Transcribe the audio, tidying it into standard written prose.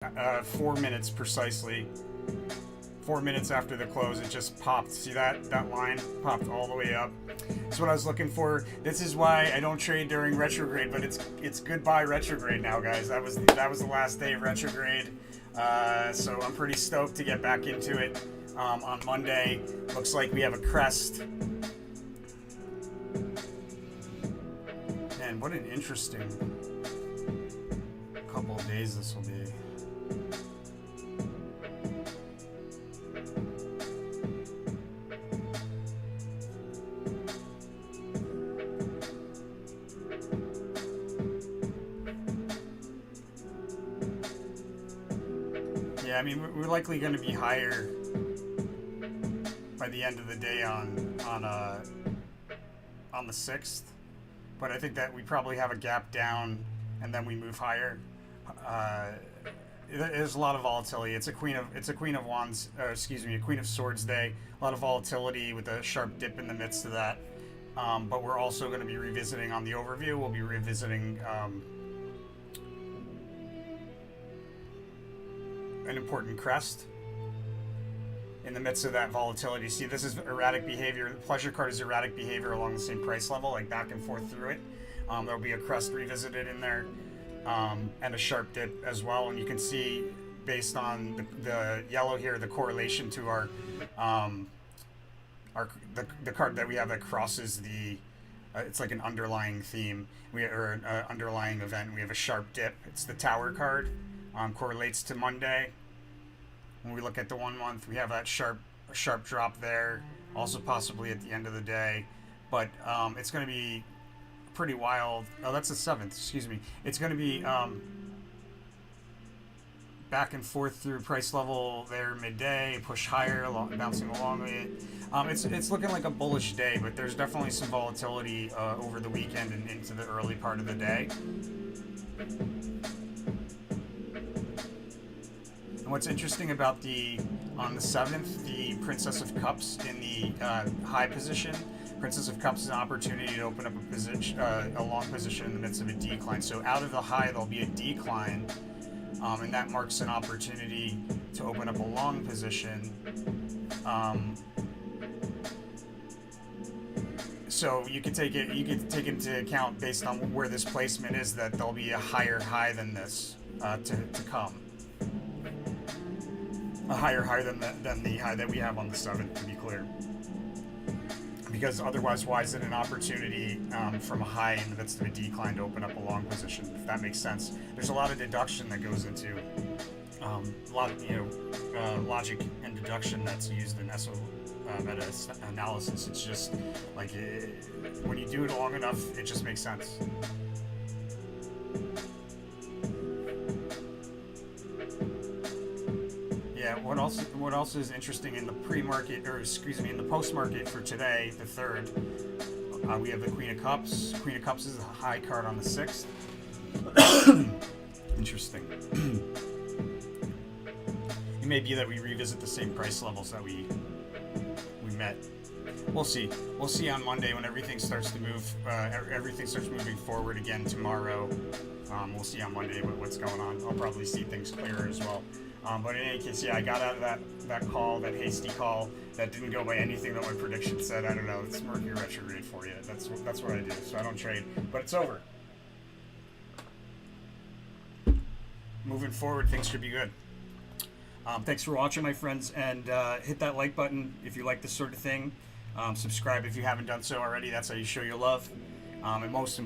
4 minutes precisely. 4 minutes after the close, it just popped. See that line popped all the way up. That's what I was looking for. This is why I don't trade during retrograde, but it's goodbye retrograde now, guys. That was the last day of retrograde. So I'm pretty stoked to get back into it on Monday. Looks like we have a crest. Man, what an interesting couple of days this will be. Yeah, I mean, we're likely going to be higher by the end of the day on the 6th, but I think that we probably have a gap down and then we move higher. There's a lot of volatility. It's a Queen of Wands, a Queen of Swords day. A lot of volatility with a sharp dip in the midst of that. But we're also going to be revisiting on the overview. We'll be revisiting an important crest in the midst of that volatility. See, this is erratic behavior. The pleasure card is erratic behavior along the same price level, like back and forth through it. There'll be a crest revisited in there, and a sharp dip as well. And you can see, based on the yellow here, the correlation to the card that we have that crosses the it's like an underlying theme, or an underlying event. We have a sharp dip. It's the Tower card. Correlates to Monday. When we look at the 1 month, we have that sharp drop there, also possibly at the end of the day, but it's going to be pretty wild. Oh, that's the 7th, excuse me. It's going to be back and forth through price level there midday, push higher, bouncing along with it. It's looking like a bullish day, but there's definitely some volatility over the weekend and into the early part of the day. What's interesting about on the 7th, the Princess of Cups in the high position. Princess of Cups is an opportunity to open up a position, a long position in the midst of a decline. So out of the high, there'll be a decline, and that marks an opportunity to open up a long position. So you can take into account, based on where this placement is, that there'll be a higher high than this to come. A higher high than the high that we have on the 7th, to be clear. Because otherwise, why is it an opportunity from a high in the midst of a decline to open up a long position? If that makes sense. There's a lot of deduction that goes into a lot of logic and deduction that's used in meta analysis. It's just like when you do it long enough, it just makes sense. Yeah, what else is interesting in the pre-market, or excuse me, in the post-market for today, the 3rd, we have the Queen of Cups. Queen of Cups is a high card on the 6th. Interesting. It may be that we revisit the same price levels that we met. We'll see. We'll see on Monday when everything starts to move. Everything starts moving forward again tomorrow. We'll see on Monday what's going on. I'll probably see things clearer as well. But in any case, yeah, I got out of that call, that hasty call, that didn't go by anything that my prediction said. I don't know. It's Mercury retrograde for you. That's what I do. So I don't trade, but it's over. Moving forward, things should be good. Thanks for watching, my friends, and hit that like button if you like this sort of thing. Subscribe if you haven't done so already. That's how you show your love. And most